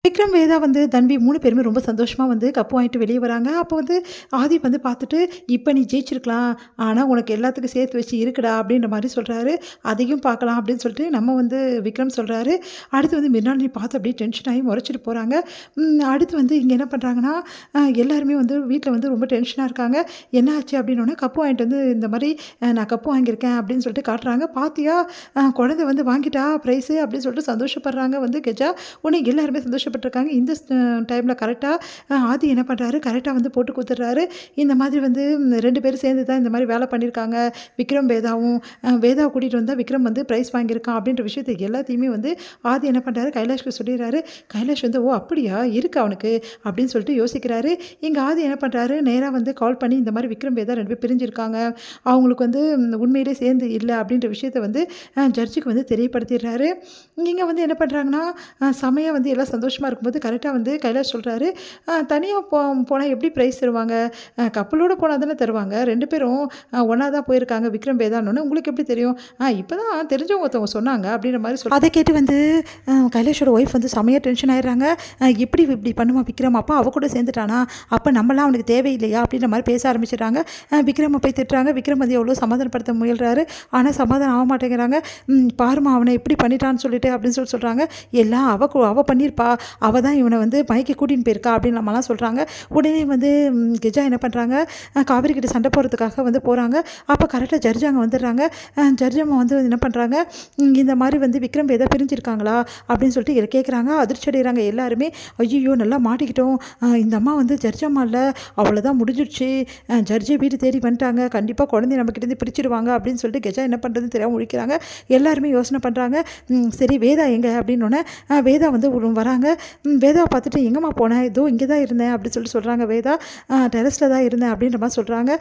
விக்ரம், வேதா வந்து தன்வி 3 பேருமே ரொம்ப சந்தோஷமா வந்து கப் வாங்கிட்டு வெளிய வராங்க. அப்போ வந்து ஆதி வந்து பார்த்துட்டு, "இப்ப நீ ஜெயிச்சிருக்கலாம். ஆனா உனக்கு எல்லாத்துக்கும் சேர்த்து வச்சு இருக்குடா" அப்படின்ற மாரி சொல்றாரு. "அதையும் பார்க்கலாம்" அப்படின்னு சொல்லிட்டு நம்ம வந்து விக்ரம் சொல்றாரு. அடுத்து வந்து மிர்னாலினி பார்த்து அப்படியே டென்ஷன் ஆகி முறைச்சிட்டு போறாங்க. அடுத்து வந்து இங்க என்ன பண்றாங்கன்னா, எல்லாருமே வந்து வீட்ல வந்து ரொம்ப டென்ஷனா இருக்காங்க. "என்ன ஆச்சு?" அப்படின்னோனே, "கப்பு வாங்கிட்டு வந்து இந்த மாரி நான் கப்பு வாங்கியிருக்கேன்" அப்படின்னு சொல்லிட்டு காட்டுறாங்க. "பாத்தியா குழந்தை வந்து வாங்கிட்டா பிரைஸு" அப்படின்னு சொல்லிட்டு சந்தோஷப்படுறாங்க வந்து கெஜா. உடனே எல்லாருமே சந்தோஷப்பட்டுருக்காங்க. இந்த டைம்ல கரெக்ட்டா ஆதி என்ன பண்றாரு, கரெக்ட்டா வந்து போட்டு குடுத்துடுறாரு. இந்த மாதிரி வந்து 2 பேரும் சேர்ந்து தான் இந்த மாரி வேலை பண்ணியிருக்காங்க. விக்ரம், வேதாவும். வேதாவ கூட்டிட்டு வந்தா விக்ரம் வந்து பிரைஸ் வாங்கியிருக்கான் அப்படின்ற விஷயத்த எல்லாத்தையுமே வந்து ஆதி என்ன பண்றாரு, கைலாஷ்க்கு சொல்லிடுறாரு. கைலாஷ் வந்து, "ஓ! அப்படியா? இருக்கா அவனுக்கு?" அப்படின்னு சொல்லிட்டு யோசிக்கிறாரு. இங்க ஆதி என்ன பண்றாரு, நேரா வந்து கால் பண்ணி இந்த மாரி விக்ரம், வேதா 2 பேரும் பிரிஞ்சிருக்காங்க. அவங்களுக்கு வந்து உண்மையிலேயே சேர்ந்து இல்ல அப்படின்ற விஷயத்த வந்து ஜட்ஜுக்கு வந்து தெரியப்படுத்திடுறாரு. இங்க வந்து என்ன பண்றாங்கன்னா, செமையா வந்து எல்லாம் சந்தோஷமா இருக்கும்போது கரெக்ட்டா வந்து கைலாஷ் சொல்றாரு, தனியா போனா எப்படி பிரைஸ் தருவாங்க? கப்பலோட போனா தானே தருவாங்க. 2 பேரும் ஒண்ணா தான் போயிருக்காங்க விக்ரம், வேதான்னோனே, உங்களுக்கு எப்படி தெரியும்? இப்பதான் தெரிஞ்சவங்க ஒருத்தவங்க சொன்னாங்க அப்படின்ற மாரி அத கேட்டு வந்து கைலாஷோட ஒய்ஃப் வந்து செமையா டென்ஷன் ஆயிடுறாங்க. எப்படி இப்படி பண்ணுவான் விக்ரம்? அப்ப அவ கூட சேர்ந்துட்டானா? அப்ப நம்மலாம் அவனுக்கு தேவையில்லையா? அப்படின்ற மாரி பேச ஆரம்பிச்சுடுறாங்க. விக்ரம போய் திட்டுறாங்க. விக்ரம் வந்து எவ்வளோ சமாதானப்படுத்த முயல்றாரு. ஆனா சமாதானம் ஆக மாட்டேங்கிறாங்க. பாரும்மா அவன இப்படி பண்ணிட்டான்னு சொல்லிட்டு அப்படின்னு சொல்றாங்க. எல்லாம் அவ பண்ணியிருப்பா. அவ தான் இவனை வந்து மயக்கி கூட்டின்னு போயிருக்கா அப்படின்னு நம்மலாம் சொல்கிறாங்க. உடனே வந்து கெஜா என்ன பண்ணுறாங்க, காவேரி கிட்ட சண்டை போடுறதுக்காக வந்து போகிறாங்க. அப்போ கரெக்டாக ஜட்ஜ் அங்கே வந்துடுறாங்க. ஜட்ஜ் அம்மா வந்து என்ன பண்ணுறாங்க, இந்த மாதிரி வந்து விக்ரம் வேதா பிரிஞ்சிருக்காங்களா அப்படின்னு சொல்லிட்டு கேட்குறாங்க. அதிர்ச்சி அடைகிறாங்க எல்லாருமே. ஐயோ நல்லா மாட்டிக்கிட்டோம். இந்த அம்மா வந்து ஜட்ஜ் அம்மா இல்லை, அவ்வளோதான் முடிஞ்சிடுச்சு. ஜட்ஜே வீடு தேடி வந்துட்டாங்க. கண்டிப்பாக குழந்தைய நம்மக்கிட்டேருந்து பிரிச்சிடுவாங்க அப்படின்னு சொல்லிட்டு கெஜா என்ன பண்ணுறதுன்னு தெரியாமல் முழிக்கிறாங்க. எல்லாருமே யோசனை பண்ணுறாங்க. சரி வேதா எங்கே அப்படின்னோடனே வேதா வந்து வராங்க. வேதாவை பார்த்துட்டு, "எங்கம்மா போனேன்? இதோ இங்கே தான் இருந்தேன்" அப்படின்னு சொல்லிட்டு சொல்கிறாங்க வேதா. டெரஸில் தான் இருந்தேன் அப்படின்ற மாதிரி சொல்கிறாங்க.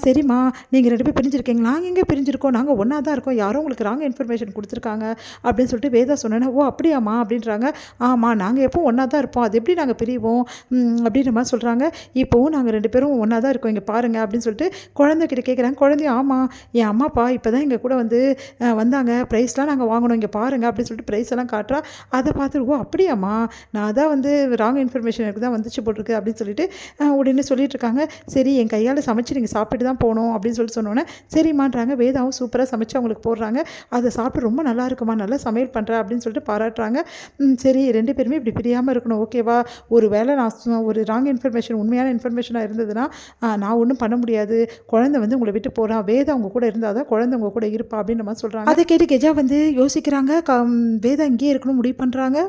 சரிம்மா நீங்கள் 2 பேரும் பிரிஞ்சிருக்கீங்களா? நாங்கள் எங்கே பிரிஞ்சிருக்கோம், நாங்கள் ஒன்றா தான் இருக்கோம், யாரோ உங்களுக்கு ராங் இன்ஃபர்மேஷன் கொடுத்துருக்காங்க அப்படின்னு சொல்லிட்டு வேதா சொன்னோன்னே, "ஓ அப்படியாம்மா?" அப்படின்றாங்க. "ஆமாம் நாங்கள் எப்பவும் ஒன்றா தான் இருப்போம், அது எப்படி நாங்கள் பிரிவோம்?" அப்படின்ற மாதிரி சொல்கிறாங்க. "இப்போவும் நாங்கள் 2 பேரும் ஒன்றா தான் இருக்கோம், இங்கே பாருங்கள்" அப்படின்னு சொல்லிட்டு குழந்தைகிட்ட கேட்குறாங்க. குழந்தையும், "ஆமாம் என் அம்மாப்பா இப்போ தான் எங்கள் கூட வந்து வந்தாங்க, ப்ரைஸ்லாம் நாங்கள் வாங்கணும், இங்கே பாருங்கள்" அப்படின்னு சொல்லிட்டு ப்ரைஸ் எல்லாம் காட்டுறா. அதை பார்த்து, "ஓ அப்படியாம்மா, நான் தான் வந்து ராங் இன்ஃபர்மேஷன் எனக்கு தான் வந்துச்சு போட்டிருக்கு" அப்படின்னு சொல்லிட்டு உடனே சொல்லிட்டு இருக்காங்க. "சரி என் கையால் சமைச்சு நீங்கள் சாப்பிட்டு தான் போகணும்" அப்படின்னு சொல்லிட்டு சொன்னோன்னே, சரிம்மான்றாங்க. வேதாவும் சூப்பராக சமைச்சு அவங்களுக்கு போடுறாங்க. அதை சாப்பிட்டு, "ரொம்ப நல்லா இருக்குமா, நல்லா சமையல் பண்ணுறா" அப்படின்னு சொல்லிட்டு பாராட்டுறாங்க. சரி 2 பேருமே இப்படி பிரியாமல் இருக்கணும், ஓகேவா? ஒரு வேளை நான் ஒரு ராங் இன்ஃபர்மேஷன் உண்மையான இன்ஃபர்மேஷனாக இருந்ததுன்னா நான் ஒன்றும் பண்ண முடியாது. குழந்தை வந்து உங்களை விட்டு போகிறான், வேதா உங்க கூட இருந்தால் தான் குழந்தை உங்க கூட இருப்பா அப்படின்ற மாதிரி சொல்கிறாங்க. அதை கேட்டு கெஜா வந்து யோசிக்கிறாங்க. வேதா இங்கேயே இருக்கணும் முடிவு பண்ணுறாங்க.